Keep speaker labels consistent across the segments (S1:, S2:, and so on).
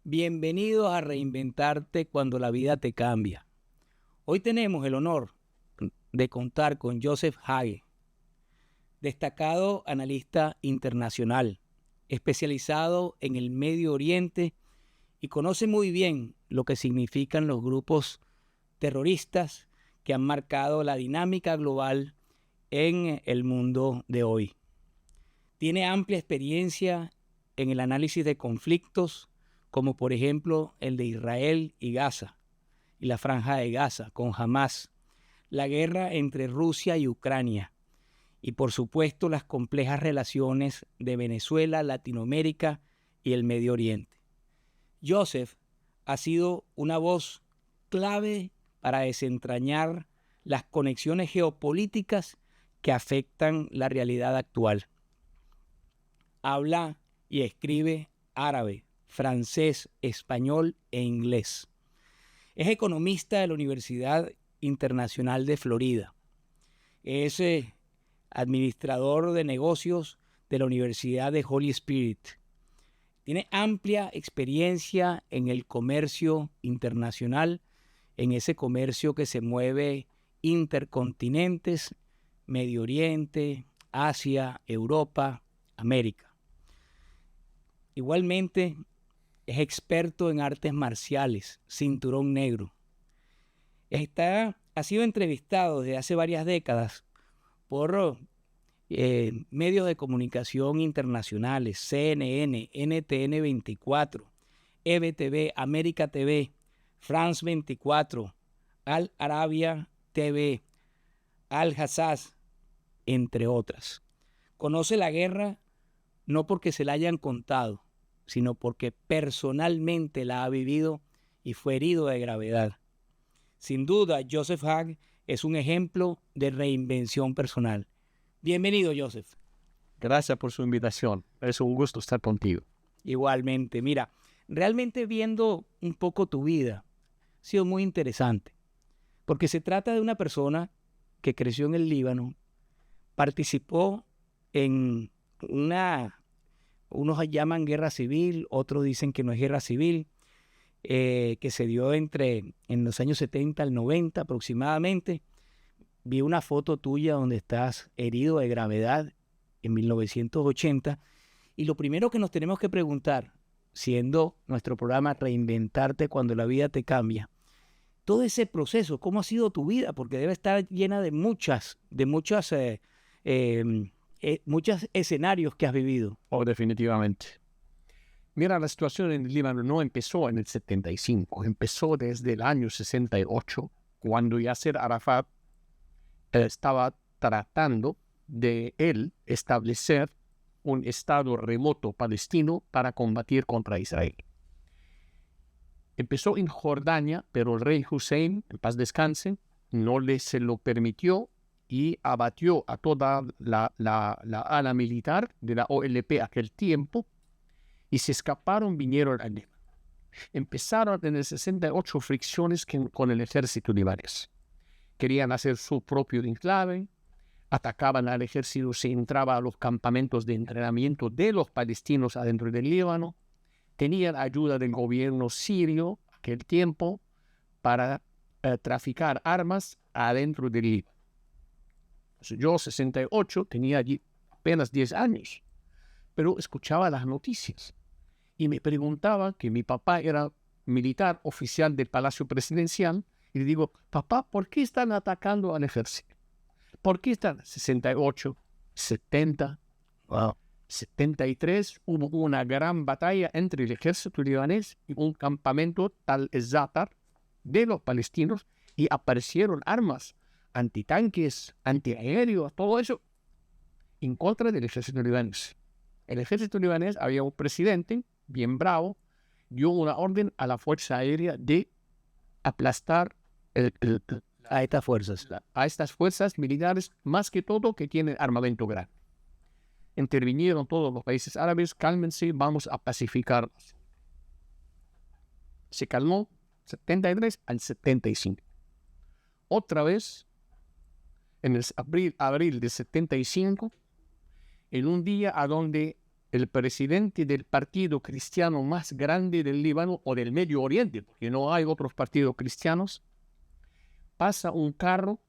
S1: Bienvenidos a Reinventarte cuando la vida te cambia. Hoy tenemos el honor de contar con Joseph Hague, destacado analista internacional, especializado en el Medio Oriente y conoce muy bien lo que significan los grupos terroristas que han marcado la dinámica global en el mundo de hoy. Tiene amplia experiencia en el análisis de conflictos, como por ejemplo el de Israel y Gaza, y la Franja de Gaza con Hamás, la guerra entre Rusia y Ucrania, y por supuesto las complejas relaciones de Venezuela, Latinoamérica y el Medio Oriente. Joseph ha sido una voz clave para desentrañar las conexiones geopolíticas que afectan la realidad actual. Habla y escribe árabe, francés, español e inglés. Es economista de la Universidad Internacional de Florida. Es administrador de negocios de la Universidad de Holy Spirit. Tiene amplia experiencia en el comercio internacional, en ese comercio que se mueve intercontinentes, Medio Oriente, Asia, Europa, América. Igualmente, es experto en artes marciales, cinturón negro. Ha sido entrevistado desde hace varias décadas por medios de comunicación internacionales, CNN, NTN 24, EBTV, América TV, France 24, Al Arabia TV, Al Jazzaz, entre otras. Conoce la guerra no porque se la hayan contado, sino porque personalmente la ha vivido y fue herido de gravedad. Sin duda, Joseph Hague es un ejemplo de reinvención personal. Bienvenido, Joseph.
S2: Gracias por su invitación. Es un gusto estar contigo.
S1: Igualmente, mira, realmente viendo un poco tu vida, ha sido muy interesante, porque se trata de una persona que creció en el Líbano, participó en unos llaman guerra civil, otros dicen que no es guerra civil, que se dio en los años 70 al 90 aproximadamente. Vi una foto tuya donde estás herido de gravedad en 1980 y lo primero que nos tenemos que preguntar, siendo nuestro programa Reinventarte cuando la vida te cambia, todo ese proceso, ¿cómo ha sido tu vida? Porque debe estar llena de muchos escenarios que has vivido.
S2: Oh, definitivamente. Mira, la situación en el Líbano no empezó en el 75, empezó desde el año 68, cuando Yasser Arafat estaba tratando de él establecer un estado remoto palestino para combatir contra Israel. Empezó en Jordania, pero el rey Hussein, en paz descanse, no se lo permitió y abatió a toda la ala militar de la OLP aquel tiempo y se escaparon, vinieron al Líbano. Empezaron en el 68 fricciones con el ejército libanés. Querían hacer su propio enclave, atacaban al ejército, se entraba a los campamentos de entrenamiento de los palestinos adentro del Líbano, tenían ayuda del gobierno sirio aquel tiempo para traficar armas adentro del Líbano. Yo, 68, tenía allí apenas 10 años, pero escuchaba las noticias y me preguntaba, que mi papá era militar oficial del Palacio Presidencial, y le digo, papá, ¿por qué están atacando al ejército? ¿Por qué están? 68, 70, wow. 73, hubo una gran batalla entre el ejército libanés y un campamento Tal Zatar de los palestinos y aparecieron armas, antitanques, antiaéreos, todo eso en contra del ejército libanés. El ejército libanés, había un presidente bien bravo, dio una orden a la fuerza aérea de aplastar
S1: a
S2: estas fuerzas militares, más que todo que tienen armamento grande. Intervinieron todos los países árabes, cálmense, vamos a pacificarnos. Se calmó 73 al 75. Otra vez, en el abril de 75, en un día a donde el presidente del partido cristiano más grande del Líbano o del Medio Oriente, porque no hay otros partidos cristianos, pasa un carro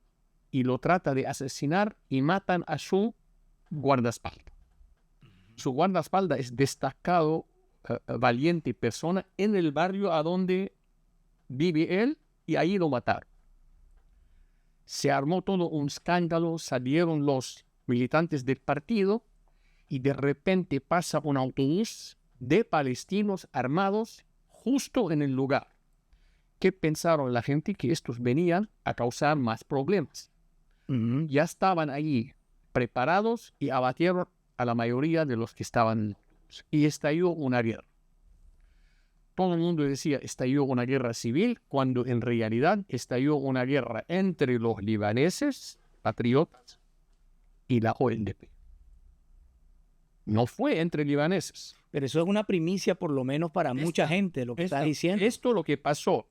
S2: y lo trata de asesinar y matan a su guardaespaldas. Su guardaespaldas es destacado, valiente persona en el barrio a donde vive él, y ahí lo mataron. Se armó todo un escándalo, salieron los militantes del partido y de repente pasa un autobús de palestinos armados justo en el lugar. ¿Qué pensaron la gente? Que estos venían a causar más problemas. Ya estaban allí preparados y abatieron a la mayoría de los que estaban, y estalló una guerra. Todo el mundo decía estalló una guerra civil, cuando en realidad estalló una guerra entre los libaneses, patriotas, y la OLP. No fue entre libaneses.
S1: Pero eso es una primicia, por lo menos para mucha gente, lo que estás diciendo.
S2: Esto es lo que pasó.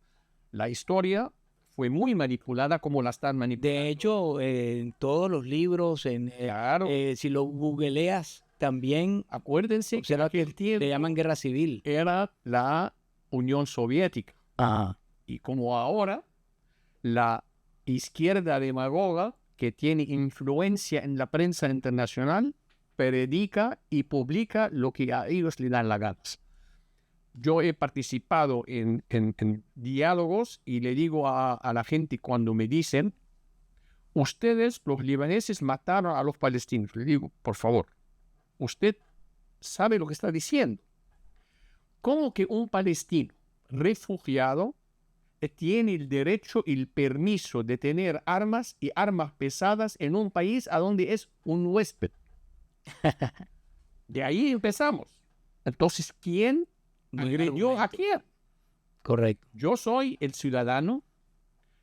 S2: La historia fue muy manipulada como la están manipulando.
S1: De hecho, en todos los libros,
S2: Claro.
S1: Si lo googleas también,
S2: Acuérdense que
S1: observa que
S2: aquel tiempo
S1: le llaman guerra civil.
S2: era la Unión Soviética.
S1: Ajá.
S2: Y como ahora, la izquierda demagoga, que tiene influencia en la prensa internacional, predica y publica lo que a ellos le dan la gana. Yo he participado en diálogos y le digo a la gente cuando me dicen, ustedes, los libaneses, mataron a los palestinos. Le digo, por favor, usted sabe lo que está diciendo. ¿Cómo que un palestino refugiado tiene el derecho y el permiso de tener armas y armas pesadas en un país a donde es un huésped? De ahí empezamos. Entonces, ¿quién agredió a quién?
S1: Correcto.
S2: Yo soy el ciudadano,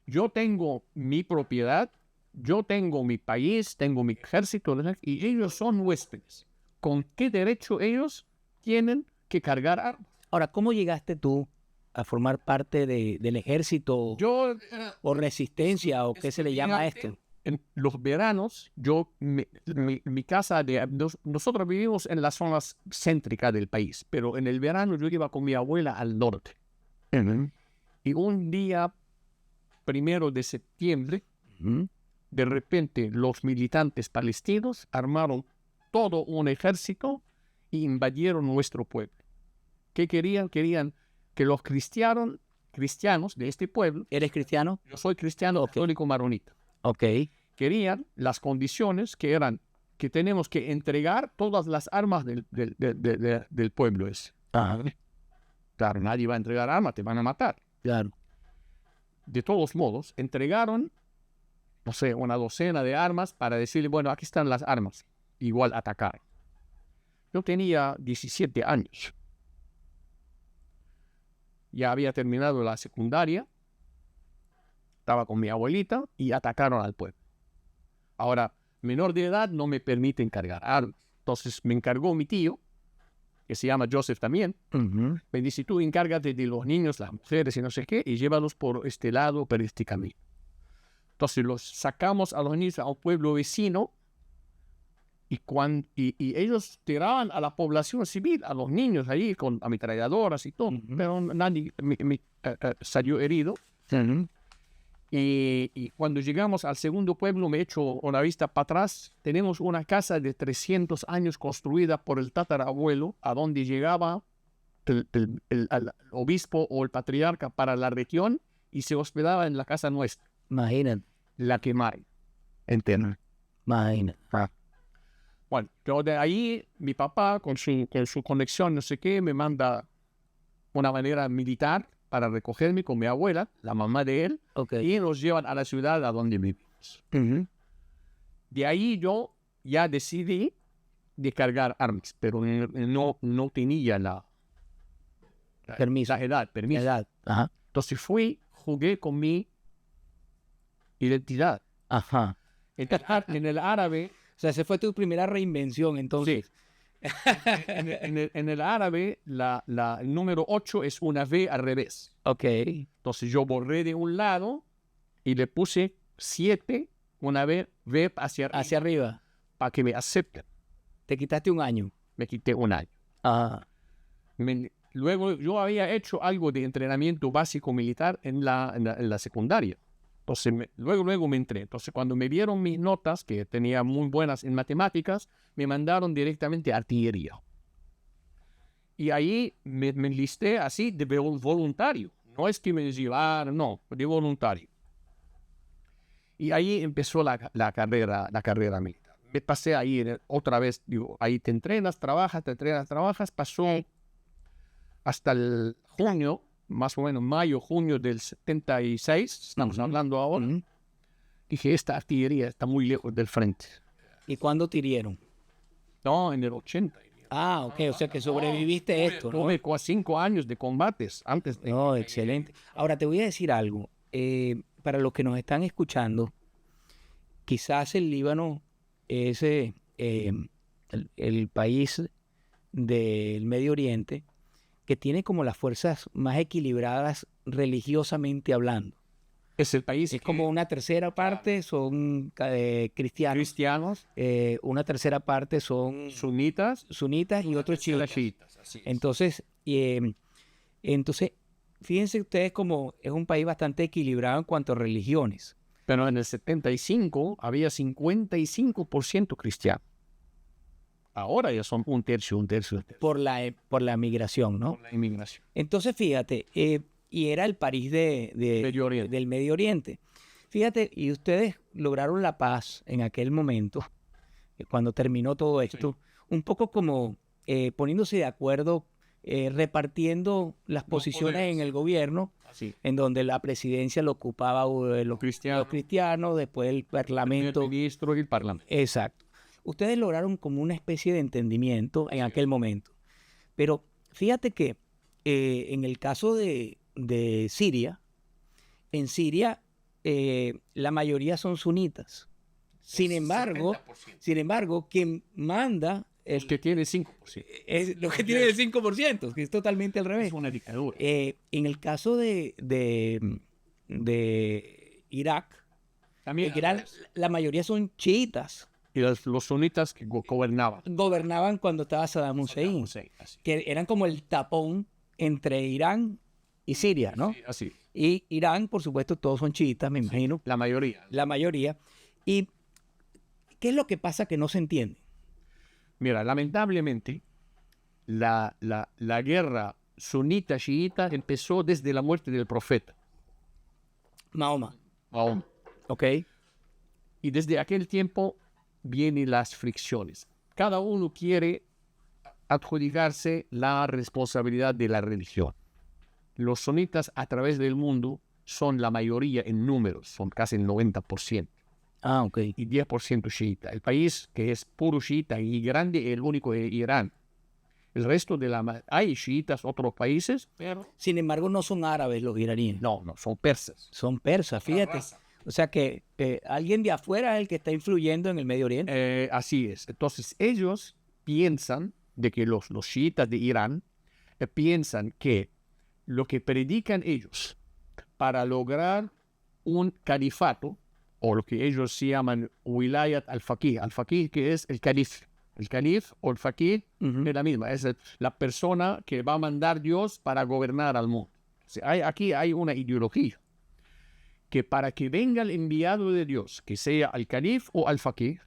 S2: yo tengo mi propiedad, yo tengo mi país, tengo mi ejército, y ellos son huéspedes. ¿Con qué derecho ellos tienen que cargar armas?
S1: Ahora, ¿cómo llegaste tú a formar parte del ejército
S2: Yo,
S1: o resistencia o qué se le llama a esto?
S2: En los veranos, mi casa, nosotros vivimos en las zonas céntricas del país, pero en el verano yo iba con mi abuela al norte. Y un día, 1 de septiembre, de repente los militantes palestinos armaron todo un ejército e invadieron nuestro pueblo. ¿Qué querían? Querían que los cristianos de este pueblo...
S1: ¿Eres cristiano?
S2: Yo soy cristiano católico maronita.
S1: Ok.
S2: Querían las condiciones que eran que tenemos que entregar todas las armas del pueblo ese.
S1: Ajá.
S2: Claro, nadie va a entregar armas, te van a matar.
S1: Claro.
S2: De todos modos, entregaron, no sé, una docena de armas para decirle, bueno, aquí están las armas. Igual atacar. Yo tenía 17 años. Ya había terminado la secundaria. Estaba con mi abuelita y atacaron al pueblo. Ahora, menor de edad no me permiten cargar armas. Entonces me encargó mi tío, que se llama Joseph también. Me dice, tú encárgate de los niños, las mujeres y no sé qué, y llévalos por este lado, por este camino. Entonces los sacamos a los niños a un pueblo vecino y ellos tiraban a la población civil, a los niños ahí con ametralladoras y todo. Pero nadie salió herido. Y cuando llegamos al segundo pueblo, me echo una vista para atrás. Tenemos una casa de 300 años construida por el tatarabuelo, a donde llegaba el obispo o el patriarca para la región y se hospedaba en la casa nuestra.
S1: Imagínate.
S2: La quemaron. Entera.
S1: Imagínate.
S2: Bueno, yo de ahí, mi papá, con su conexión, no sé qué, me manda una manera militar para recogerme con mi abuela, la mamá de él, y nos llevan a la ciudad a donde vivimos. De ahí yo ya decidí de cargar armas, pero no tenía la edad, permiso.
S1: Ajá.
S2: Entonces jugué con mi identidad.
S1: Ajá.
S2: En el árabe...
S1: O sea, esa fue tu primera reinvención, entonces.
S2: Sí. en el árabe, el número 8 es una V al revés.
S1: Ok.
S2: Entonces yo borré de un lado y le puse 7, una V hacia arriba,
S1: hacia arriba.
S2: para que me acepten.
S1: Te quitaste un año.
S2: me quité un año.
S1: Ah,
S2: Luego yo había hecho algo de entrenamiento básico militar en la secundaria. Entonces, luego me entré. Entonces, cuando me vieron mis notas, que tenía muy buenas en matemáticas, me mandaron directamente a artillería. Y ahí me enlisté así de voluntario. No es que me llevaran, no, de voluntario. Y ahí empezó la carrera militar. Me pasé ahí otra vez, digo, ahí te entrenas, trabajas, pasó hasta el junio, más o menos mayo, junio del 76, estamos hablando ahora. Dije, esta artillería está muy lejos del frente.
S1: ¿y cuándo te hirieron?
S2: No, en el 80.
S1: Ah, ok, o sea que sobreviviste esto, ¿no?
S2: Tuve 5 años de combates antes de...
S1: No, excelente. Ahora te voy a decir algo. Para los que nos están escuchando, quizás el Líbano es el país del Medio Oriente que tiene como las fuerzas más equilibradas religiosamente hablando.
S2: Es el país
S1: Es como una tercera parte son cristianos, una tercera parte son
S2: sunitas
S1: y otros chiitas.
S2: Así es.
S1: Entonces, fíjense ustedes como es un país bastante equilibrado en cuanto a religiones.
S2: Pero en el 75 había 55% cristiano. Ahora ya son un tercio.
S1: Por la migración, ¿no?
S2: Por la inmigración.
S1: Entonces, fíjate, y era el París
S2: Medio Oriente.
S1: del Medio Oriente. Fíjate, y ustedes lograron la paz en aquel momento, cuando terminó todo esto, un poco como poniéndose de acuerdo, repartiendo las posiciones
S2: poderes.
S1: en el gobierno,
S2: Así.
S1: en donde la presidencia lo ocupaba los cristianos, después el parlamento.
S2: El ministro y el parlamento.
S1: Exacto. Ustedes lograron como una especie de entendimiento en aquel momento. Pero fíjate que en el caso de Siria, en Siria la mayoría son sunitas. Sin embargo, quien manda...
S2: Los que tiene 5%.
S1: Es lo que tiene el 5%, que es totalmente al revés.
S2: Es una dictadura.
S1: En el caso de Irak,
S2: También
S1: la mayoría son chiitas.
S2: y los sunitas que gobernaban.
S1: Gobernaban cuando estaba Saddam Hussein, que eran como el tapón entre Irán y Siria, ¿no?
S2: Sí, así.
S1: Y Irán, por supuesto, todos son chiitas, me imagino.
S2: La mayoría.
S1: La mayoría. ¿Y qué es lo que pasa que no se entiende?
S2: Mira, lamentablemente, la guerra sunita-chiita empezó desde la muerte del profeta.
S1: Mahoma.
S2: Mahoma.
S1: ¿Ok?
S2: Y desde aquel tiempo vienen las fricciones. Cada uno quiere adjudicarse la responsabilidad de la religión. Los sunitas a través del mundo son la mayoría en números, son casi el 90%.
S1: Ah, ok.
S2: Y 10% chiita. El país que es puro chiita y grande es el único de Irán. El resto de hay chiitas otros países, pero...
S1: Sin embargo, no son árabes los iraníes.
S2: No, son persas.
S1: Son persas, fíjate. O sea que alguien de afuera es el que está influyendo en el Medio Oriente.
S2: Así es. Entonces, ellos piensan de que los chiitas de Irán piensan que lo que predican ellos para lograr un califato, o lo que ellos se llaman wilayat al-faqih. Al-faqih, que es el calif. El calif o el faqih es la misma. Es la persona que va a mandar Dios para gobernar al mundo. O sea, aquí hay una ideología que para que venga el enviado de Dios, que sea al calif o al faqih,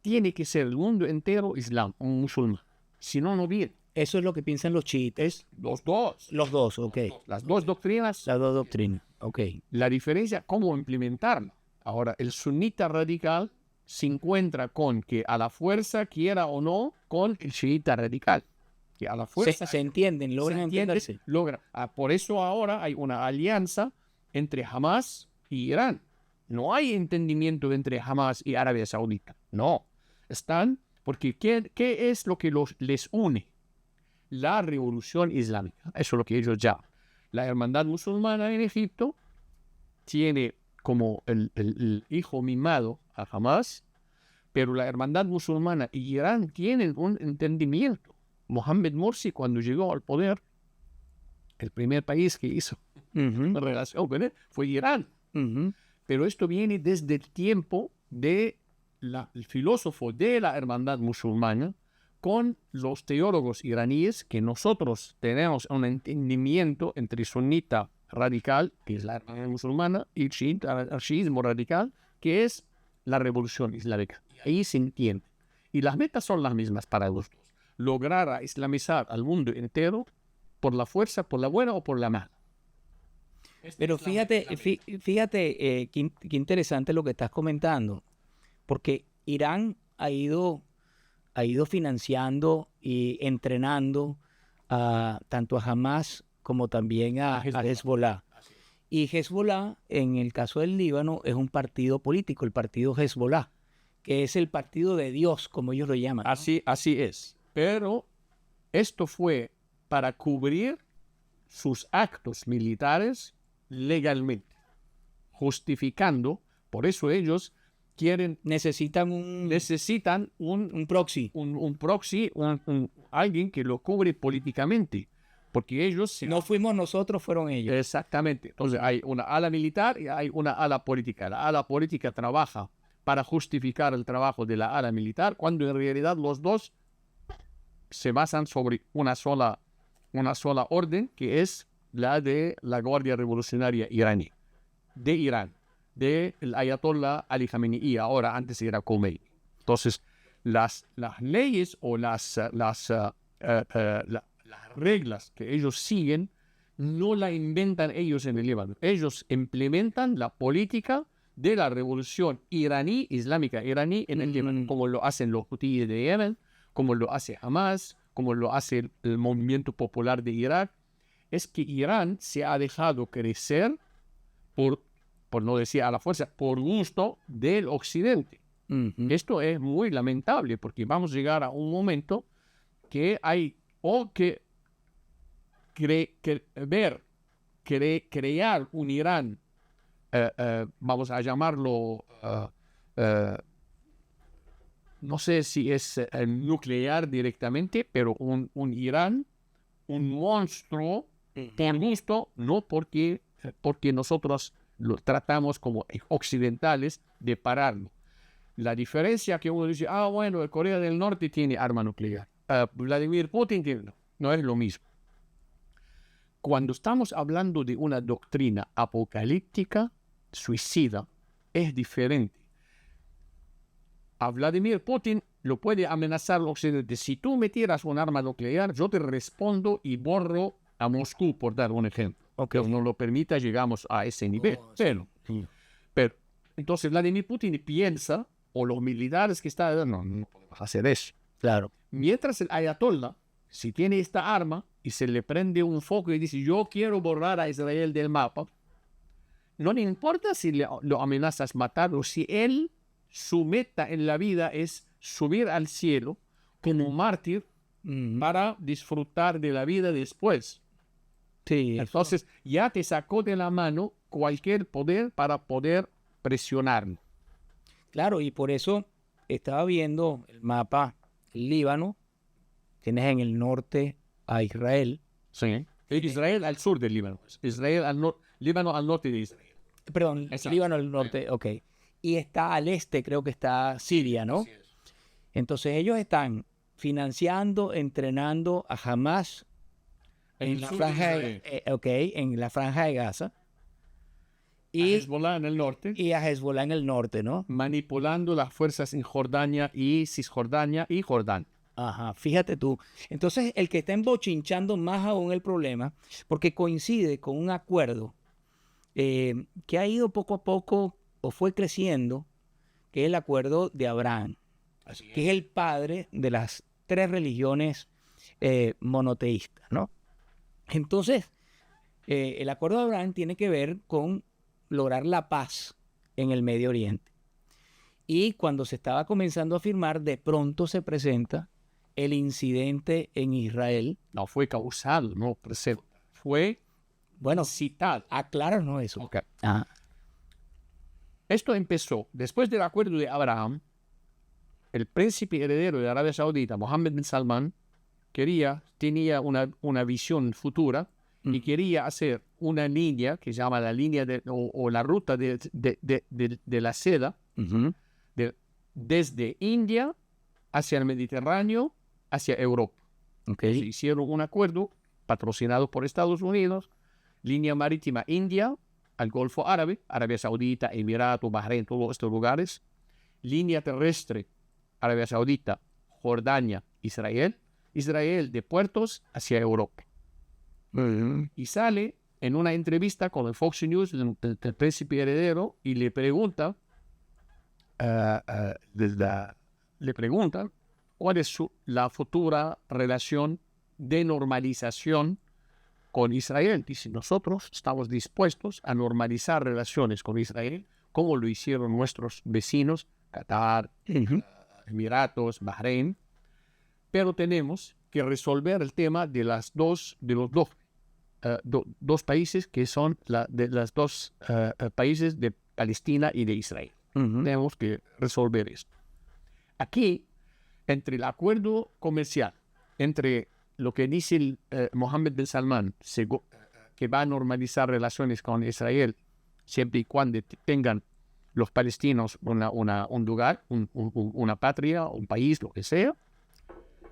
S2: tiene que ser el mundo entero islam, un musulmán. Si no, no viene.
S1: Eso es lo que piensan los chiitas.
S2: Es los dos.
S1: Los dos, ok.
S2: Las dos doctrinas.
S1: Las dos doctrinas, ok.
S2: La diferencia, cómo implementarla. Ahora, el sunita radical se encuentra con que a la fuerza, quiera o no, con el chiita radical. Que a la fuerza...
S1: Se entienden, logran entenderse.
S2: Por eso ahora hay una alianza entre Hamas y Irán. No hay entendimiento entre Hamas y Arabia Saudita. No. Están... Porque ¿qué es lo que les une? La revolución islámica. Eso es lo que ellos llaman. La hermandad musulmana en Egipto tiene como el hijo mimado a Hamas, pero la hermandad musulmana y Irán tienen un entendimiento. Mohammed Morsi, cuando llegó al poder, el primer país que hizo una relación con él fue Irán. Pero esto viene desde el tiempo de el filósofo de la hermandad musulmana, con los teólogos iraníes, que nosotros tenemos un entendimiento entre sunita radical, que es la hermandad musulmana, y el chiismo radical, que es la revolución islámica. Ahí se entiende. Y las metas son las mismas para los dos. Lograr islamizar al mundo entero por la fuerza, por la buena o por la mala.
S1: Pero fíjate, qué interesante lo que estás comentando, porque Irán ha ido financiando y entrenando tanto a Hamas como también a Hezbollah. Y Hezbollah, en el caso del Líbano, es un partido político, el partido Hezbollah, que es el partido de Dios, como ellos lo llaman, ¿no?
S2: Así es. Pero esto fue para cubrir sus actos militares legalmente, justificando. Por eso ellos necesitan un proxy, alguien que lo cubre políticamente, porque ellos
S1: no fuimos nosotros, fueron ellos.
S2: Exactamente. Entonces hay una ala militar y hay una ala política. La ala política trabaja para justificar el trabajo de la ala militar, cuando en realidad los dos se basan sobre una sola orden, que es la de la Guardia Revolucionaria iraní, de Irán, del Ayatollah Ali Khamenei, ahora antes era Khomeini. Entonces, las leyes o las reglas que ellos siguen no la inventan ellos en el Líbano. Ellos implementan la política de la revolución islámica iraní en el Líbano, como lo hacen los hutíes de Yemen, como lo hace Hamas, como lo hace el movimiento popular de Irak. Es que Irán se ha dejado crecer por no decir a la fuerza, por gusto del Occidente. Esto es muy lamentable, porque vamos a llegar a un momento que hay que crear un Irán, vamos a llamarlo, no sé si es nuclear directamente, pero un Irán, un monstruo, por gusto, no porque nosotros lo tratamos como occidentales de pararlo. La diferencia que uno dice, bueno, Corea del Norte tiene arma nuclear, Vladimir Putin tiene, no es lo mismo. Cuando estamos hablando de una doctrina apocalíptica, suicida, es diferente. A Vladimir Putin lo puede amenazar el Occidente. Si tú me tiras un arma nuclear, yo te respondo y borro a Moscú, por dar un ejemplo. Que no lo permita, llegamos a ese nivel. Pero entonces Vladimir Putin piensa, o los militares que están, no podemos hacer eso.
S1: Claro.
S2: Mientras el Ayatollah, si tiene esta arma y se le prende un foco y dice, yo quiero borrar a Israel del mapa, no le importa si lo amenazas matar o si él, su meta en la vida es subir al cielo como mártir para disfrutar de la vida después.
S1: Sí.
S2: Entonces ya te sacó de la mano cualquier poder para poder presionarlo.
S1: Claro, y por eso estaba viendo el mapa, el Líbano, tienes en el norte a Israel.
S2: Sí. Israel al sur del Líbano. Israel Líbano al norte de Israel.
S1: Perdón,
S2: Exacto.
S1: Líbano al norte, ok. Y está al este, creo que está Siria, ¿no? Entonces ellos están financiando, entrenando a Hamas en la franja de Gaza. Y
S2: a Hezbollah en el norte.
S1: Y a Hezbollah en el norte, ¿no?
S2: Manipulando las fuerzas en Jordania y Cisjordania y Jordán.
S1: Ajá, fíjate tú. Entonces, el que está embochinchando más aún el problema, porque coincide con un acuerdo que ha ido poco a poco o fue creciendo, que es el acuerdo de Abraham, que es el padre de las 3 religiones monoteístas, ¿no? Entonces, el acuerdo de Abraham tiene que ver con lograr la paz en el Medio Oriente. Y cuando se estaba comenzando a firmar, de pronto se presenta el incidente en Israel.
S2: No fue causado, no presente. Fue, citado.
S1: Acláranos eso.
S2: Okay. Esto empezó después del acuerdo de Abraham. El príncipe heredero de Arabia Saudita, Mohammed bin Salman, tenía una visión futura y quería hacer una línea que se llama la línea o la ruta de la seda, desde India hacia el Mediterráneo hacia Europa.
S1: Okay.
S2: Se hicieron un acuerdo patrocinado por Estados Unidos, línea marítima India al Golfo Árabe, Arabia Saudita, Emiratos, Bahrein, todos estos lugares, línea terrestre Arabia Saudita, Jordania, Israel, Israel de puertos hacia Europa. Y sale en una entrevista con el Fox News del príncipe heredero y le pregunta, cuál es la futura relación de normalización con Israel. Dice, nosotros estamos dispuestos a normalizar relaciones con Israel, como lo hicieron nuestros vecinos, Qatar, Emiratos, Bahrein, pero tenemos que resolver el tema de los dos países que son de los dos países de Palestina y de Israel. Tenemos que resolver esto. Aquí, entre el acuerdo comercial, entre lo que dice Mohammed bin Salman, que va a normalizar relaciones con Israel siempre y cuando tengan los palestinos un lugar, una patria, un país, lo que sea.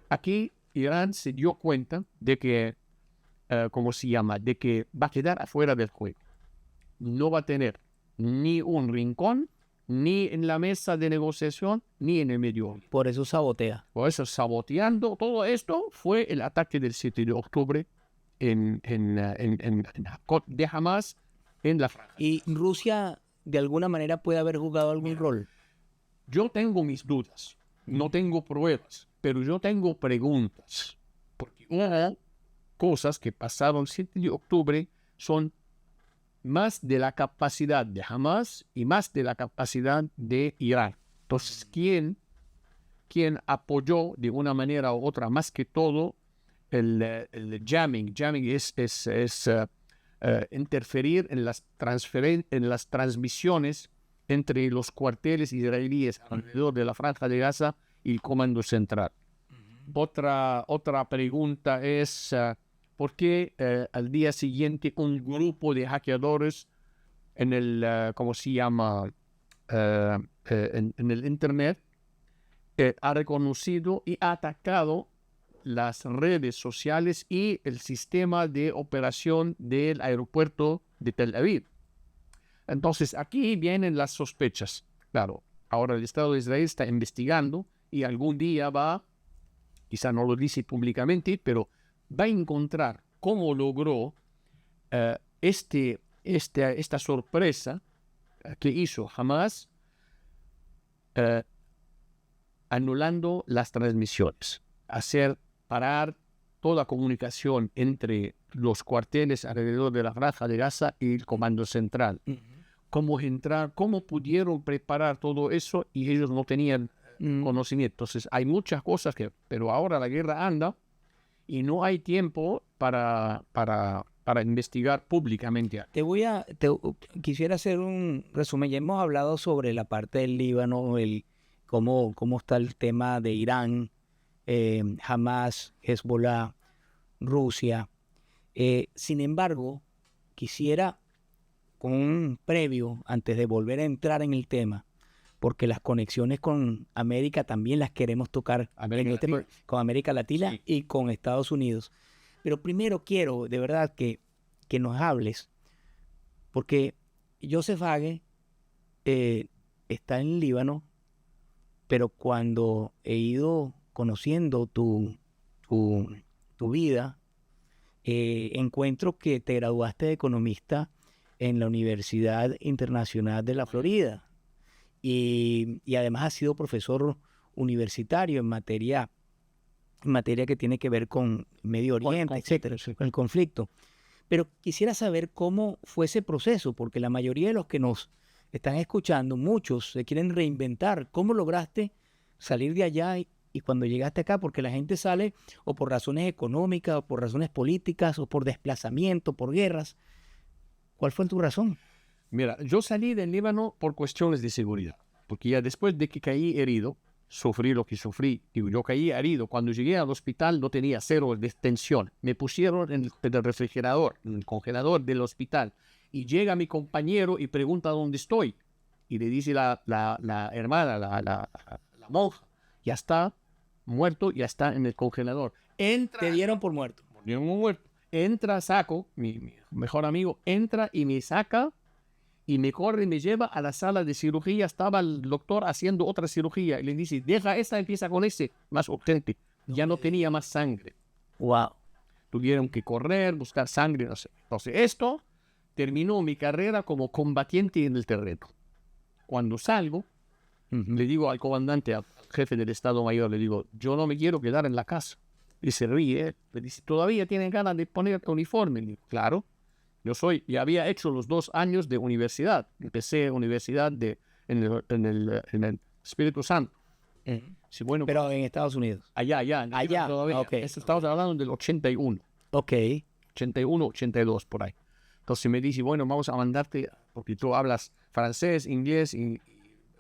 S2: Aquí Irán se dio cuenta de que, de que va a quedar afuera del juego. No va a tener ni un rincón, ni en la mesa de negociación, ni en el Medio Oriente.
S1: Por eso sabotea.
S2: Por eso, saboteando todo esto, fue el ataque del 7 de octubre de Hamas en la franja.
S1: ¿Y Rusia de alguna manera puede haber jugado algún rol?
S2: Yo tengo mis dudas, no tengo pruebas, pero yo tengo preguntas. Porque hubo cosas que pasaron el 7 de octubre son más de la capacidad de Hamas y más de la capacidad de Irán. Entonces, ¿quién apoyó de una manera u otra, más que todo, el jamming? Jamming es interferir en las transmisiones entre los cuarteles israelíes alrededor de la Franja de Gaza y el Comando Central. Otra pregunta es, ¿por qué al día siguiente un grupo de hackeadores en el, en el Internet ha reconocido y ha atacado las redes sociales y el sistema de operación del aeropuerto de Tel Aviv? Entonces, aquí vienen las sospechas. Claro, ahora el Estado de Israel está investigando y algún día va, quizá no lo dice públicamente, pero va a encontrar cómo logró esta sorpresa que hizo Hamas, anulando las transmisiones, hacer parar toda comunicación entre los cuarteles alrededor de la Franja de Gaza y el Comando Central. Cómo pudieron preparar todo eso y ellos no tenían conocimiento. Entonces, hay muchas cosas pero ahora la guerra anda y no hay tiempo para investigar públicamente.
S1: Quisiera hacer un resumen. Ya hemos hablado sobre la parte del Líbano, cómo está el tema de Irán, Hamas, Hezbollah, Rusia. Sin embargo, quisiera, con un previo, antes de volver a entrar en el tema, porque las conexiones con América también las queremos tocar con América Latina, sí, y con Estados Unidos. Pero primero quiero, de verdad, que nos hables, porque Joseph Hage está en Líbano, pero cuando he ido conociendo tu vida, encuentro que te graduaste de economista en la Universidad Internacional de la Florida y además has sido profesor universitario en materia que tiene que ver con Medio Oriente, etcétera, con el conflicto. Pero quisiera saber cómo fue ese proceso, porque la mayoría de los que nos están escuchando, muchos se quieren reinventar. ¿Cómo lograste salir de allá y cuando llegaste acá? Porque la gente sale o por razones económicas, o por razones políticas, o por desplazamiento, por guerras. ¿Cuál fue tu razón?
S2: Mira, yo salí del Líbano por cuestiones de seguridad, porque ya después de que caí herido, sufrí lo que sufrí. Digo, yo caí herido. Cuando llegué al hospital no tenía cero de tensión. Me pusieron en el refrigerador, en el congelador del hospital. Y llega mi compañero y pregunta dónde estoy. Y le dice la hermana, la monja, ya está muerto, ya está en el congelador. Entra,
S1: Te dieron por muerto.
S2: murió como muerto. Entra, saco, mi mejor amigo, entra y me saca y me corre y me lleva a la sala de cirugía. Estaba el doctor haciendo otra cirugía y le dice, deja esta, empieza con ese, más urgente. Ya no tenía más sangre.
S1: Wow.
S2: Tuvieron que correr, buscar sangre, no sé. Entonces, esto terminó mi carrera como combatiente en el terreno. Cuando salgo, le digo al comandante, al jefe del Estado Mayor, le digo, yo no me quiero quedar en la casa. Y se ríe, me dice, ¿todavía tienen ganas de ponerte uniforme? Le digo, claro, ya había hecho los 2 años de universidad. Empecé universidad en el Espíritu Santo. Sí, bueno,
S1: Pero en Estados Unidos.
S2: allá.
S1: Allá,
S2: Todavía.
S1: ok.
S2: Esto estamos hablando del 81.
S1: Ok.
S2: 81, 82, por ahí. Entonces me dice, bueno, vamos a mandarte, porque tú hablas francés, inglés y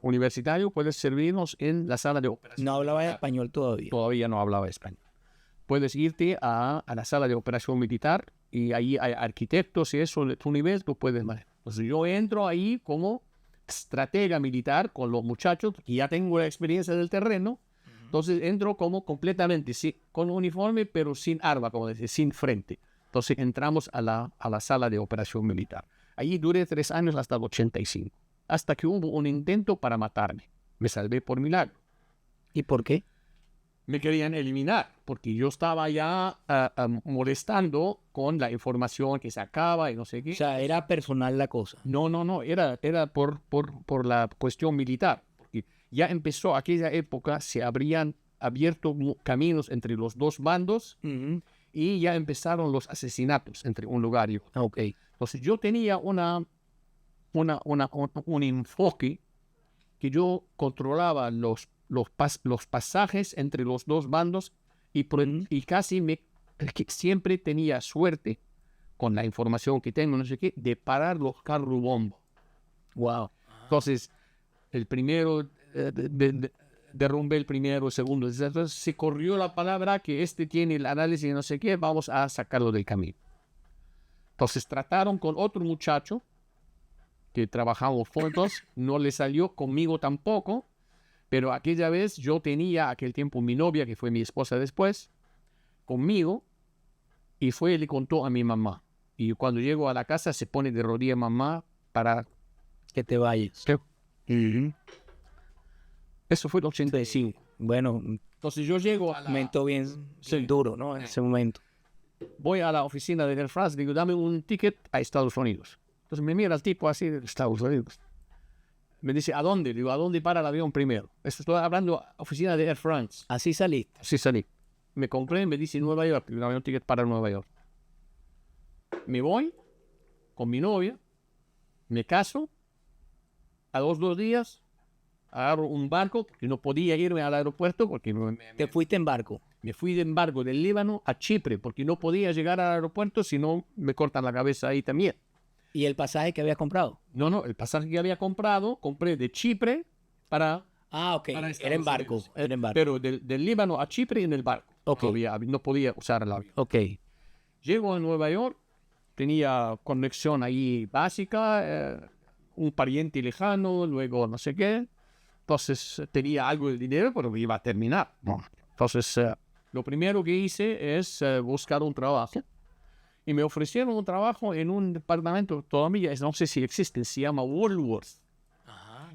S2: universitario, puedes servirnos en la sala de operación.
S1: No hablaba español todavía.
S2: Todavía no hablaba español. Puedes irte a la sala de operación militar y ahí hay arquitectos y eso de tu nivel, tú puedes manejar. Entonces yo entro ahí como estratega militar con los muchachos y ya tengo la experiencia del terreno. Entonces entro como completamente, sí, con uniforme, pero sin arma, como decir, sin frente. Entonces entramos a la sala de operación militar. Allí duré 3 años hasta el 85, hasta que hubo un intento para matarme. Me salvé por milagro.
S1: ¿Y por qué?
S2: Me querían eliminar, porque yo estaba ya molestando con la información que sacaba y no sé qué.
S1: O sea, era personal la cosa.
S2: No, era por la cuestión militar. Porque ya empezó aquella época, se habrían abierto caminos entre los 2 bandos y ya empezaron los asesinatos entre un lugar y otro.
S1: Ok.
S2: Entonces yo tenía un enfoque que yo controlaba los pasajes entre los 2 bandos y casi que siempre tenía suerte con la información que tengo, no sé qué, de parar los carros bomba.
S1: Wow.
S2: Entonces, el primero, derrumbé el primero, el segundo. Entonces, se corrió la palabra que este tiene el análisis y no sé qué, vamos a sacarlo del camino. Entonces, trataron con otro muchacho que trabajamos juntos, no le salió, conmigo tampoco, pero aquella vez yo tenía aquel tiempo mi novia, que fue mi esposa después, conmigo, y fue y le contó a mi mamá. Y cuando llego a la casa se pone de rodillas mamá para
S1: Que te vayas.
S2: Eso fue el 85.
S1: Bueno,
S2: Entonces yo llego a
S1: un momento bien duro, ¿no? En ese momento.
S2: voy a la oficina de Air France, digo, dame un ticket a Estados Unidos. Entonces me mira el tipo así de Estados Unidos. Me dice, ¿a dónde? Digo, ¿a dónde para el avión primero? Estoy hablando oficina de Air France.
S1: Así saliste.
S2: Así salí. Me compré, me dice Nueva York, digo, dame un ticket para Nueva York. Me voy con mi novia, me caso, a los 2 días agarro un barco, porque no podía irme al aeropuerto, porque
S1: Te fuiste en barco.
S2: me fui de embargo del Líbano a Chipre, porque no podía llegar al aeropuerto, si no me cortan la cabeza ahí también.
S1: ¿Y el pasaje que habías comprado?
S2: No, el pasaje que había comprado, compré de Chipre para...
S1: Ah, ok.
S2: para Estados
S1: Era en barco.
S2: Unidos.
S1: Era en barco.
S2: Pero del Líbano a Chipre en el barco.
S1: Ok.
S2: No podía usar el avión.
S1: Ok.
S2: Llego a Nueva York, tenía conexión ahí básica, un pariente lejano, luego no sé qué. Entonces tenía algo de dinero, pero iba a terminar. Entonces lo primero que hice es buscar un trabajo. Y me ofrecieron un trabajo en un departamento, todavía no sé si existe, se llama Woolworth.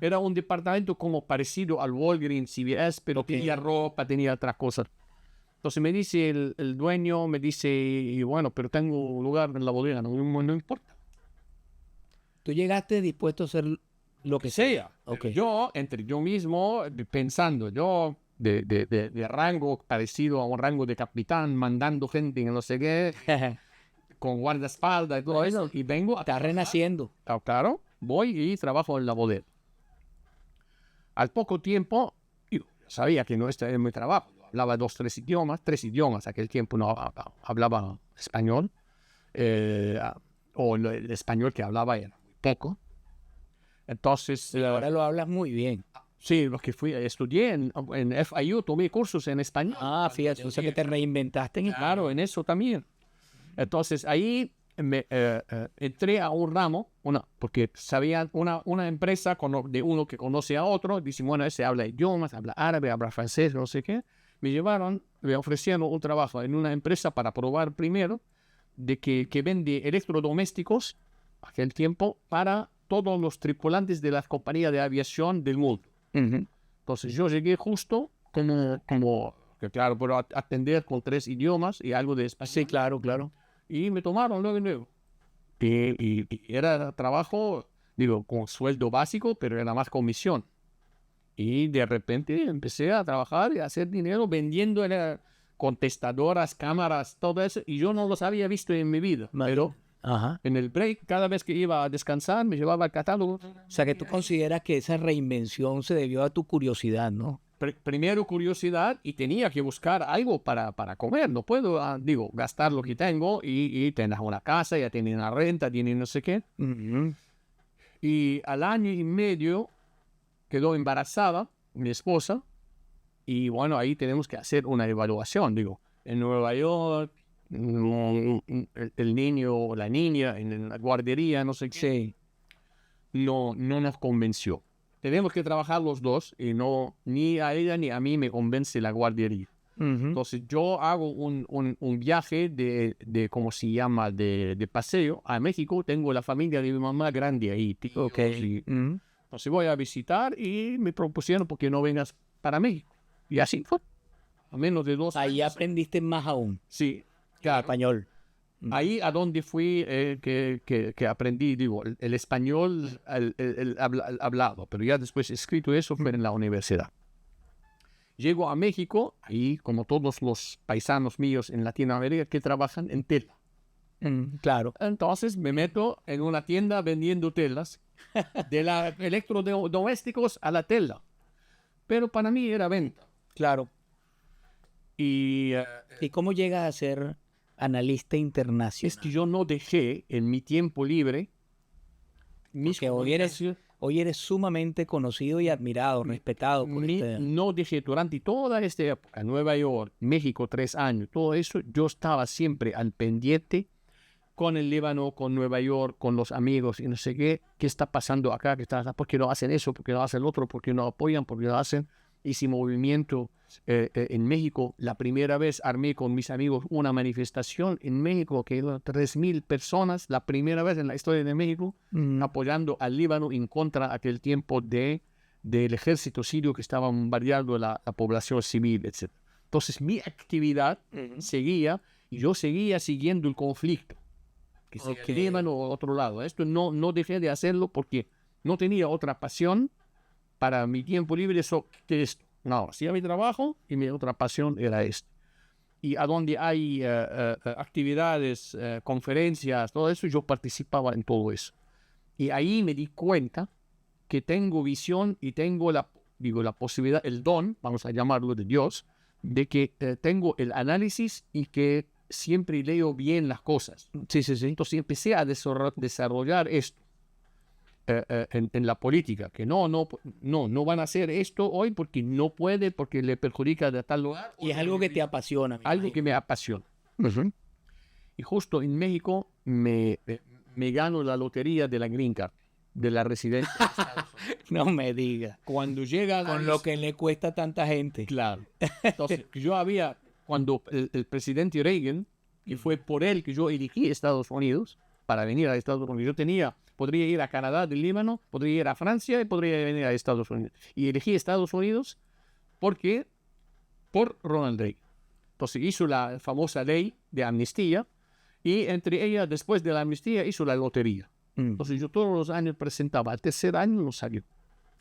S2: Era un departamento como parecido al Walgreens, CVS, pero tenía ropa, tenía otras cosas. Entonces me dice el dueño, me dice, y bueno, pero tengo un lugar en la bodega, no importa.
S1: Tú llegaste dispuesto a hacer lo que sea.
S2: Okay. Yo, entre yo mismo, pensando, yo de rango parecido a un rango de capitán, mandando gente en no sé qué, con guardaespaldas y todo eso, y vengo a...
S1: Estás renaciendo.
S2: Claro, voy y trabajo en la bodega. Al poco tiempo, yo sabía que no este era mi trabajo. Hablaba 3 idiomas. Aquel tiempo no hablaba español. O el español que hablaba era muy poco. Entonces...
S1: ahora lo hablas muy bien.
S2: Sí, lo que estudié en FIU, tomé cursos en español.
S1: Ah, fíjate, o sea que te reinventaste en
S2: Claro, en eso también. Entonces ahí entré a un ramo, porque sabía una empresa de uno que conoce a otro, dice, bueno, ese habla idiomas, habla árabe, habla francés, no sé qué. me ofrecieron un trabajo en una empresa para probar primero de que vende electrodomésticos, aquel tiempo, para todos los tripulantes de las compañías de aviación del mundo. Entonces yo llegué justo como que claro, puedo atender con 3 idiomas y algo de español.
S1: Sí, claro, claro.
S2: Y me tomaron luego. Y era trabajo, digo, con sueldo básico, pero era más comisión. Y de repente empecé a trabajar y a hacer dinero vendiendo contestadoras, cámaras, todo eso. Y yo no los había visto en mi vida. Pero en el break, cada vez que iba a descansar, me llevaba el catálogo.
S1: O sea, que tú consideras que esa reinvención se debió a tu curiosidad, ¿no?
S2: Primero curiosidad, y tenía que buscar algo para comer. No puedo, gastar lo que tengo y tener una casa, ya tiene una renta, tiene no sé qué. Y al año y medio quedó embarazada mi esposa, y bueno, ahí tenemos que hacer una evaluación. En Nueva York, el niño o la niña en la guardería, no sé qué,
S1: Sí.
S2: no nos convenció. Tenemos que trabajar los dos, y ni a ella ni a mí me convence la guardería. Entonces yo hago un viaje de ¿cómo se llama?, de paseo a México. Tengo la familia de mi mamá grande ahí, tíos, entonces voy a visitar, y me propusieron, ¿por qué no vengas para México? Y así fue. A menos de 2
S1: Ahí
S2: años.
S1: aprendiste más aún.
S2: Sí, claro.
S1: Español.
S2: Ahí a donde fui que aprendí, el español el hablado, pero ya después escrito eso fue en la universidad. Llego a México, y como todos los paisanos míos en Latinoamérica que trabajan en tela.
S1: Claro.
S2: Entonces me meto en una tienda vendiendo telas, de la electrodomésticos a la tela. Pero para mí era venta.
S1: Claro.
S2: ¿Y
S1: cómo llegas a ser analista internacional?
S2: Es que yo no dejé en mi tiempo libre
S1: que hoy eres sumamente conocido y admirado, respetado por usted.
S2: No dejé durante toda esta época, Nueva York, México, 3 años, todo eso, yo estaba siempre al pendiente con el Líbano, con Nueva York, con los amigos y no sé qué está pasando acá, ¿por qué no hacen eso? ¿Por qué no hacen lo otro? ¿Por qué no apoyan? ¿Por qué no hacen ese movimiento? En México, la primera vez armé con mis amigos una manifestación en México que eran 3,000 personas, la primera vez en la historia de México, apoyando al Líbano en contra aquel tiempo del ejército sirio que estaba bombardeando la población civil, etc. Entonces mi actividad seguía, y yo seguía siguiendo el conflicto, que sea el Líbano o otro lado. Esto no dejé de hacerlo porque no tenía otra pasión para mi tiempo libre que esto. No, hacía mi trabajo y mi otra pasión era esto. Y a donde hay actividades, conferencias, todo eso, yo participaba en todo eso. Y ahí me di cuenta que tengo visión y tengo la posibilidad, el don, vamos a llamarlo de Dios, de que tengo el análisis y que siempre leo bien las cosas.
S1: Sí.
S2: Entonces empecé a desarrollar esto. En la política, que no van a hacer esto hoy porque no puede, porque le perjudica de tal lugar.
S1: Y es algo que te apasiona.
S2: Algo que me apasiona. Y justo en México me gano la lotería de la Green Card, de la residencia de Estados Unidos.
S1: No me digas.
S2: Cuando llega...
S1: Con lo que le cuesta a tanta gente.
S2: Claro. Entonces, cuando el presidente Reagan, y fue por él que yo elegí Estados Unidos, para venir a Estados Unidos, podría ir a Canadá, del Líbano, podría ir a Francia y podría venir a Estados Unidos. Y elegí Estados Unidos por Ronald Reagan. Entonces hizo la famosa ley de amnistía, y entre ellas, después de la amnistía, hizo la lotería. Entonces yo todos los años presentaba, al tercer año no salió.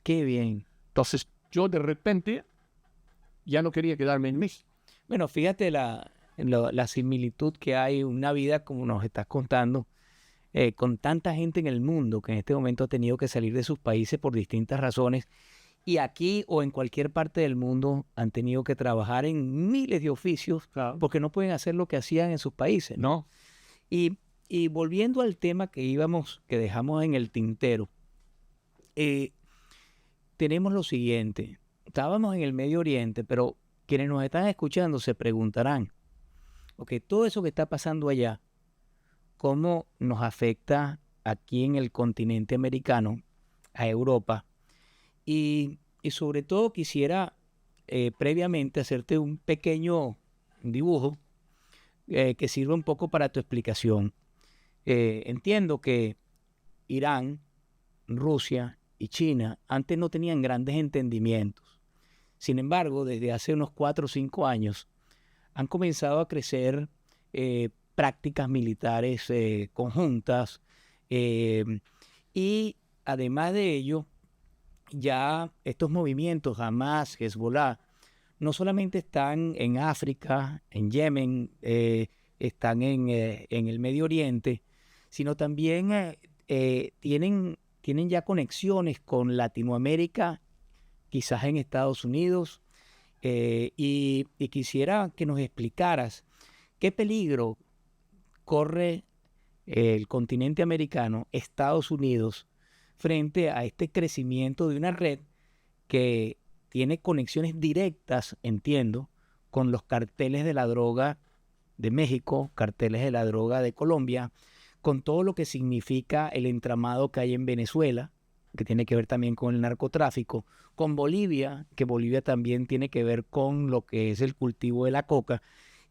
S1: Qué bien.
S2: Entonces yo de repente ya no quería quedarme en México.
S1: Bueno, fíjate la similitud que hay, una vida como nos estás contando, con tanta gente en el mundo que en este momento ha tenido que salir de sus países por distintas razones, y aquí o en cualquier parte del mundo han tenido que trabajar en miles de oficios, claro, porque no pueden hacer lo que hacían en sus países.
S2: No.
S1: Y volviendo al tema que dejamos en el tintero, tenemos lo siguiente. Estábamos en el Medio Oriente, pero quienes nos están escuchando se preguntarán, todo eso que está pasando allá, ¿cómo nos afecta aquí en el continente americano, a Europa? Y sobre todo quisiera previamente hacerte un pequeño dibujo que sirva un poco para tu explicación. Entiendo que Irán, Rusia y China antes no tenían grandes entendimientos. Sin embargo, desde hace unos 4 o 5 años han comenzado a crecer prácticas militares conjuntas y además de ello, ya estos movimientos Hamas, Hezbollah, no solamente están en África, en Yemen, están en el Medio Oriente, sino también tienen ya conexiones con Latinoamérica, quizás en Estados Unidos, y quisiera que nos explicaras qué peligro corre el continente americano, Estados Unidos, frente a este crecimiento de una red que tiene conexiones directas, entiendo, con los carteles de la droga de México, carteles de la droga de Colombia, con todo lo que significa el entramado que hay en Venezuela, que tiene que ver también con el narcotráfico, con Bolivia, que Bolivia también tiene que ver con lo que es el cultivo de la coca,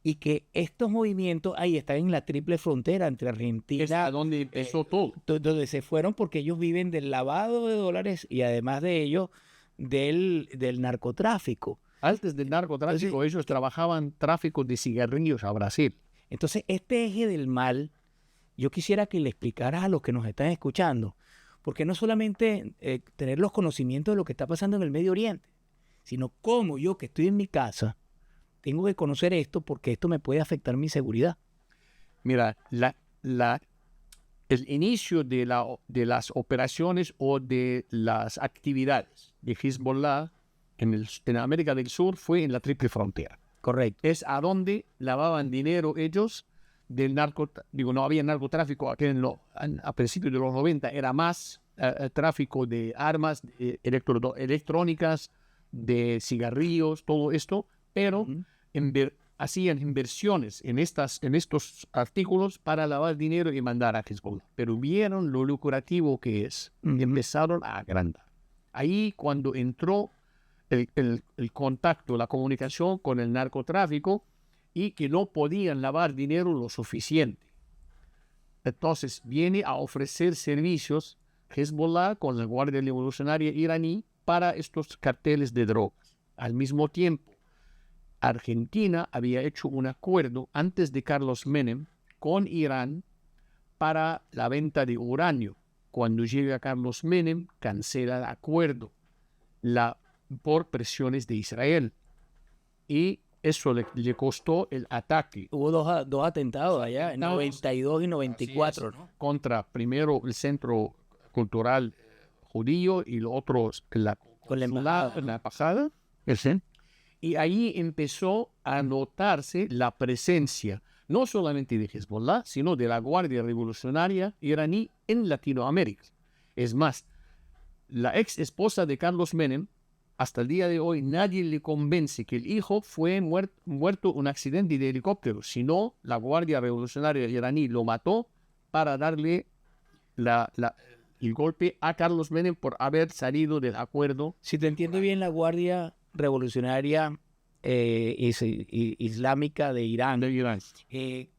S1: y que estos movimientos ahí están en la triple frontera entre Argentina,
S2: Es a donde empezó todo.
S1: donde se fueron porque ellos viven del lavado de dólares y además de ello del narcotráfico.
S2: Antes del narcotráfico,
S1: Entonces,
S2: ellos trabajaban tráfico de cigarrillos a Brasil.
S1: Entonces, este eje del mal, yo quisiera que le explicaras a los que nos están escuchando, porque no solamente tener los conocimientos de lo que está pasando en el Medio Oriente, sino cómo yo que estoy en mi casa tengo que conocer esto porque esto me puede afectar mi seguridad.
S2: Mira, el inicio de las operaciones o de las actividades de Hezbollah en América del Sur fue en la triple frontera.
S1: Correcto.
S2: Es a donde lavaban dinero ellos del narcotráfico. No había narcotráfico aquí a principios de los 90, era más tráfico de armas, de electrónicas, de cigarrillos, todo esto, pero hacían inversiones en estos artículos para lavar dinero y mandar a Hezbollah. Pero vieron lo lucrativo que es y empezaron a agrandar. Ahí cuando entró el contacto, la comunicación con el narcotráfico y que no podían lavar dinero lo suficiente. Entonces viene a ofrecer servicios Hezbollah con la Guardia Revolucionaria iraní para estos carteles de drogas. Al mismo tiempo, Argentina había hecho un acuerdo antes de Carlos Menem con Irán para la venta de uranio. Cuando llega Carlos Menem, cancela el acuerdo por presiones de Israel. Y eso le costó el ataque.
S1: Hubo dos atentados allá, en 92 y 94, ¿no?
S2: Contra primero el Centro Cultural Judío y los otros
S1: con la
S2: embajada. Y ahí empezó a notarse la presencia no solamente de Hezbollah, sino de la Guardia Revolucionaria iraní en Latinoamérica. Es más, la ex esposa de Carlos Menem, hasta el día de hoy nadie le convence que el hijo fue muerto en un accidente de helicóptero, sino la Guardia Revolucionaria iraní lo mató para darle el golpe a Carlos Menem por haber salido del acuerdo.
S1: Si te entiendo bien, la Guardia Revolucionaria Islámica de Irán,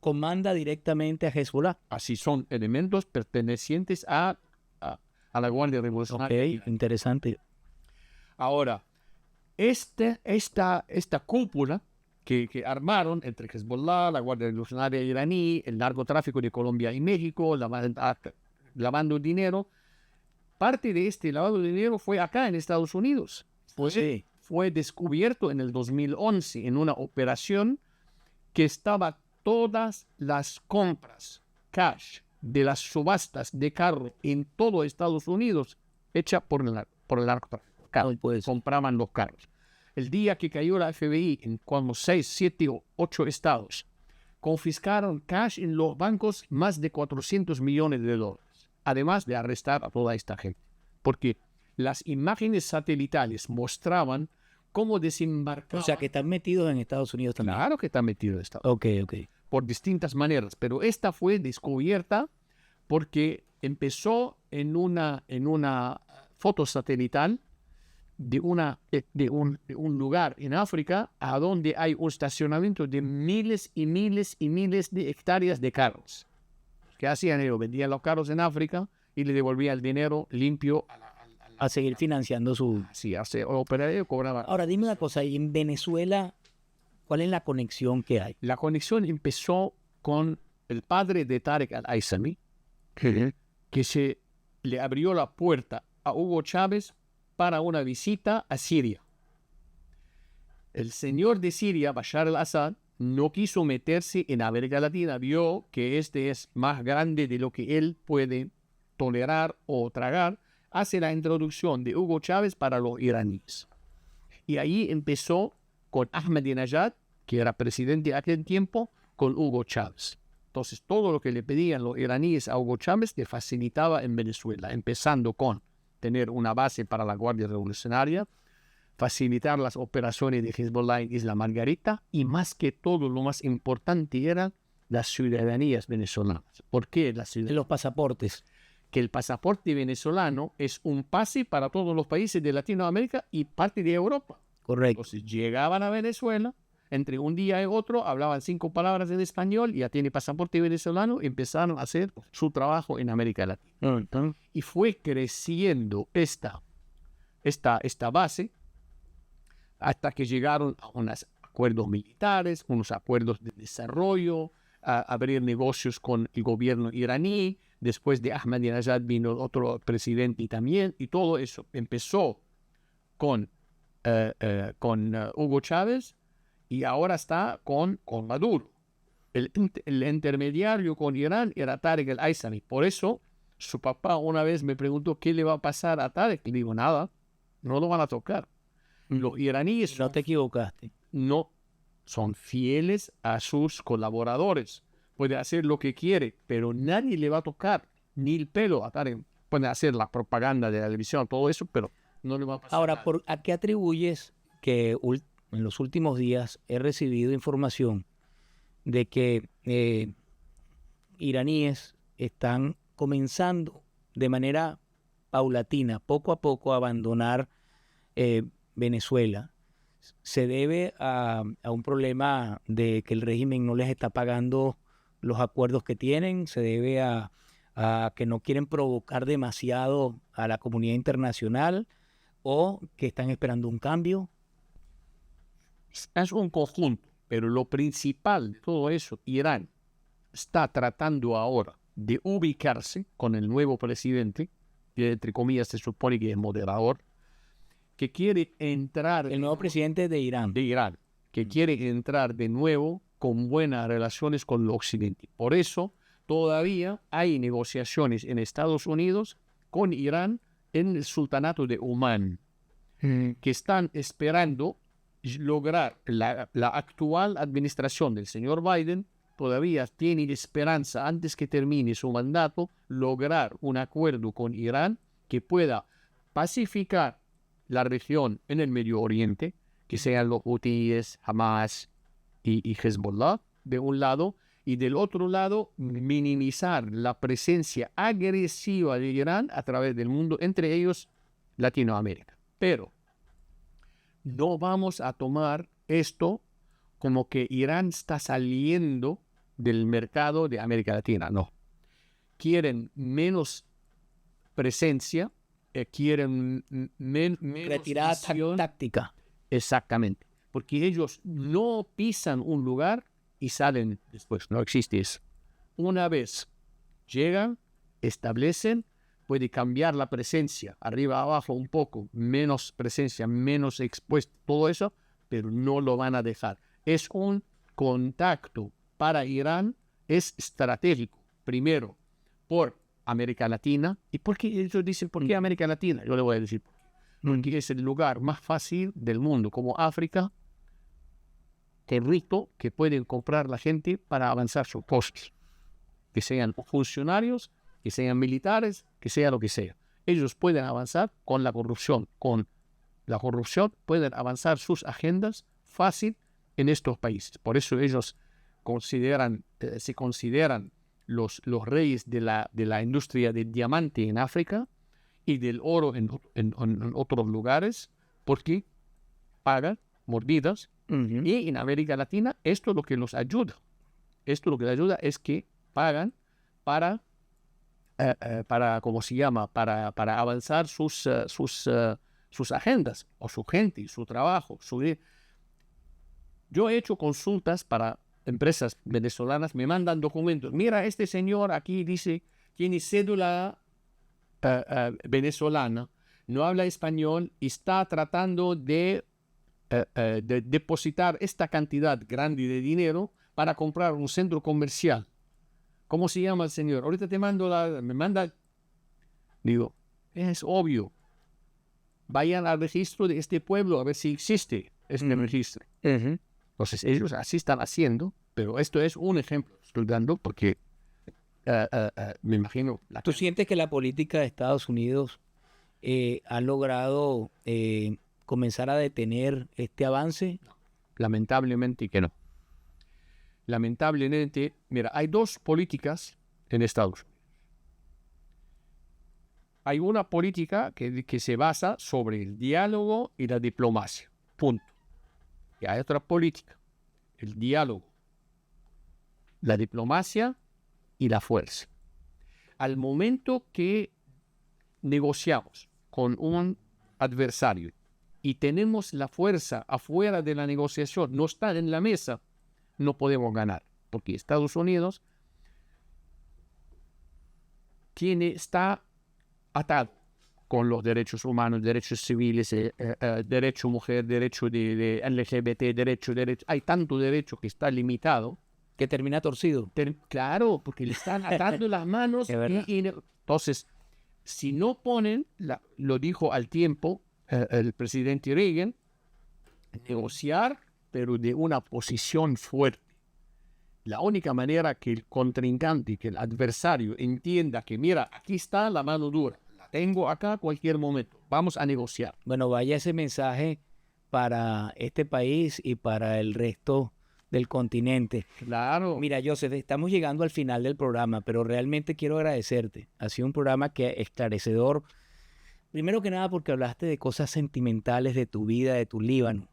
S1: comanda directamente a Hezbollah.
S2: Así son elementos pertenecientes a la Guardia Revolucionaria.
S1: Ok, interesante.
S2: Ahora, esta cúpula que armaron entre Hezbollah, la Guardia Revolucionaria iraní, el narcotráfico de Colombia y México, lavando dinero, parte de este lavado de dinero fue acá en Estados Unidos. Fue descubierto en el 2011 en una operación que estaba todas las compras cash de las subastas de carro en todo Estados Unidos hecha por el narcotráfico. Compraban los carros. El día que cayó la FBI en como 6, 7 o 8 estados, confiscaron cash en los bancos más de $400 millones, además de arrestar a toda esta gente. Porque las imágenes satelitales mostraban cómo desembarcaban.
S1: O sea, que están metidos en Estados Unidos también.
S2: Claro que están metidos en Estados Unidos.
S1: Ok.
S2: Por distintas maneras. Pero esta fue descubierta porque empezó en una foto satelital de un lugar en África a donde hay un estacionamiento de miles y miles y miles de hectáreas de carros. ¿Qué hacían ellos? Vendían los carros en África y le devolvían el dinero limpio
S1: A seguir financiando su...
S2: Sí, hace operario cobraba.
S1: Ahora, dime una cosa, ¿y en Venezuela cuál es la conexión que hay?
S2: La conexión empezó con el padre de Tarek al-Aissami, que se le abrió la puerta a Hugo Chávez para una visita a Siria. El señor de Siria, Bashar al-Assad, no quiso meterse en América Latina, vio que este es más grande de lo que él puede tolerar o tragar, hace la introducción de Hugo Chávez para los iraníes. Y ahí empezó con Ahmadinejad, que era presidente de aquel tiempo, con Hugo Chávez. Entonces, todo lo que le pedían los iraníes a Hugo Chávez le facilitaba en Venezuela, empezando con tener una base para la Guardia Revolucionaria, facilitar las operaciones de Hezbollah en Isla Margarita y más que todo, lo más importante eran las ciudadanías venezolanas. ¿Por qué las ciudadanías?
S1: Los pasaportes.
S2: Que el pasaporte venezolano es un pase para todos los países de Latinoamérica y parte de Europa.
S1: Correcto.
S2: Entonces llegaban a Venezuela, entre un día y otro hablaban 5 palabras en español, ya tiene pasaporte venezolano y empezaron a hacer su trabajo en América Latina. Y fue creciendo esta base hasta que llegaron a unos acuerdos militares, unos acuerdos de desarrollo, a abrir negocios con el gobierno iraní. Después de Ahmadinejad vino otro presidente también, y todo eso empezó con Hugo Chávez y ahora está con Maduro. El intermediario con Irán era Tarek al-Aissami. Por eso su papá una vez me preguntó qué le va a pasar a Tarek. Le digo, nada, no lo van a tocar. Los iraníes
S1: No te equivocaste.
S2: no son fieles a sus colaboradores. Puede hacer lo que quiere, pero nadie le va a tocar ni el pelo a Tarek. Puede hacer la propaganda de la televisión, todo eso, pero no le va a pasar
S1: Ahora,
S2: nada.
S1: ¿a qué atribuyes que en los últimos días he recibido información de que iraníes están comenzando de manera paulatina, poco a poco, a abandonar Venezuela? ¿Se debe a un problema de que el régimen no les está pagando los acuerdos que tienen? ¿Se debe a que no quieren provocar demasiado a la comunidad internacional o que están esperando un cambio?
S2: Es un conjunto, pero lo principal de todo eso, Irán está tratando ahora de ubicarse con el nuevo presidente, que entre comillas se supone que es moderador, que quiere entrar...
S1: El nuevo presidente de Irán.
S2: Que quiere entrar de nuevo con buenas relaciones con el Occidente. Por eso todavía hay negociaciones en Estados Unidos con Irán en el Sultanato de Omán, que están esperando lograr la actual administración del señor Biden. Todavía tiene esperanza, antes que termine su mandato, lograr un acuerdo con Irán que pueda pacificar la región en el Medio Oriente, que sean los hutíes, Hamas y Hezbollah de un lado, y del otro lado minimizar la presencia agresiva de Irán a través del mundo, entre ellos Latinoamérica. Pero no vamos a tomar esto como que Irán está saliendo del mercado de América Latina, no. Quieren menos presencia, quieren menos
S1: retirada táctica.
S2: Exactamente, porque ellos no pisan un lugar y salen después, no existe eso. Una vez llegan, establecen, puede cambiar la presencia, arriba, abajo un poco, menos presencia, menos expuesto, todo eso, pero no lo van a dejar. Es un contacto para Irán, es estratégico, primero, por América Latina. ¿Y por qué ellos dicen por qué América Latina? Yo le voy a decir por qué. Porque es el lugar más fácil del mundo, como África, territorio que pueden comprar la gente para avanzar sus cosas. Que sean funcionarios, que sean militares, que sea lo que sea. Ellos pueden avanzar con la corrupción. Con la corrupción pueden avanzar sus agendas fácil en estos países. Por eso ellos se consideran los reyes de la industria del diamante en África y del oro en otros lugares, porque pagan mordidas.
S1: Ujú.
S2: Y en América Latina esto es lo que los ayuda. Esto lo que les ayuda es que pagan para ¿cómo se llama? Para avanzar sus agendas, o su gente, y su trabajo. Yo he hecho consultas para empresas venezolanas, me mandan documentos. Mira, este señor aquí dice, tiene cédula venezolana, no habla español y está tratando de depositar esta cantidad grande de dinero para comprar un centro comercial. ¿Cómo se llama el señor? Ahorita te mando me manda. Digo, es obvio. Vayan al registro de este pueblo a ver si existe este registro.
S1: Ujú.
S2: Entonces ellos así están haciendo, pero esto es un ejemplo. Estoy dando porque me imagino.
S1: ¿Tú sientes que la política de Estados Unidos ha logrado comenzar a detener este avance?
S2: Lamentablemente que no. Lamentablemente, mira, hay dos políticas en Estados Unidos. Hay una política que se basa sobre el diálogo y la diplomacia. Punto. Y hay otra política. El diálogo, la diplomacia y la fuerza. Al momento que negociamos con un adversario y tenemos la fuerza afuera de la negociación, no está en la mesa, no podemos ganar. Porque Estados Unidos está atado con los derechos humanos, derechos civiles, derecho mujer, derecho de LGBT, derecho. Hay tanto derecho que está limitado.
S1: Que termina torcido.
S2: Claro, porque le están atando las manos.
S1: Es verdad.
S2: Entonces, si no ponen, lo dijo al tiempo el presidente Reagan, negociar, pero de una posición fuerte. La única manera que el contrincante, que el adversario entienda que, mira, aquí está la mano dura, la tengo acá a cualquier momento, vamos a negociar.
S1: Bueno, vaya ese mensaje para este país y para el resto del continente.
S2: Claro.
S1: Mira, Joseph, estamos llegando al final del programa, pero realmente quiero agradecerte. Ha sido un programa esclarecedor. Primero que nada porque hablaste de cosas sentimentales de tu vida, de tu Líbano.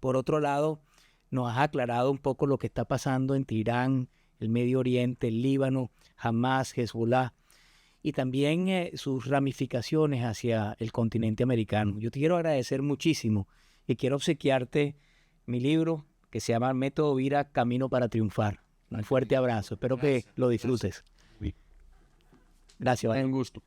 S1: Por otro lado, nos has aclarado un poco lo que está pasando entre Irán, el Medio Oriente, el Líbano, Hamas, Hezbollah, y también sus ramificaciones hacia el continente americano. Yo te quiero agradecer muchísimo y quiero obsequiarte mi libro que se llama Método Vira, Camino para Triunfar. Un fuerte abrazo. Espero que lo disfrutes.
S2: Gracias.
S1: Gracias.
S2: Un gusto.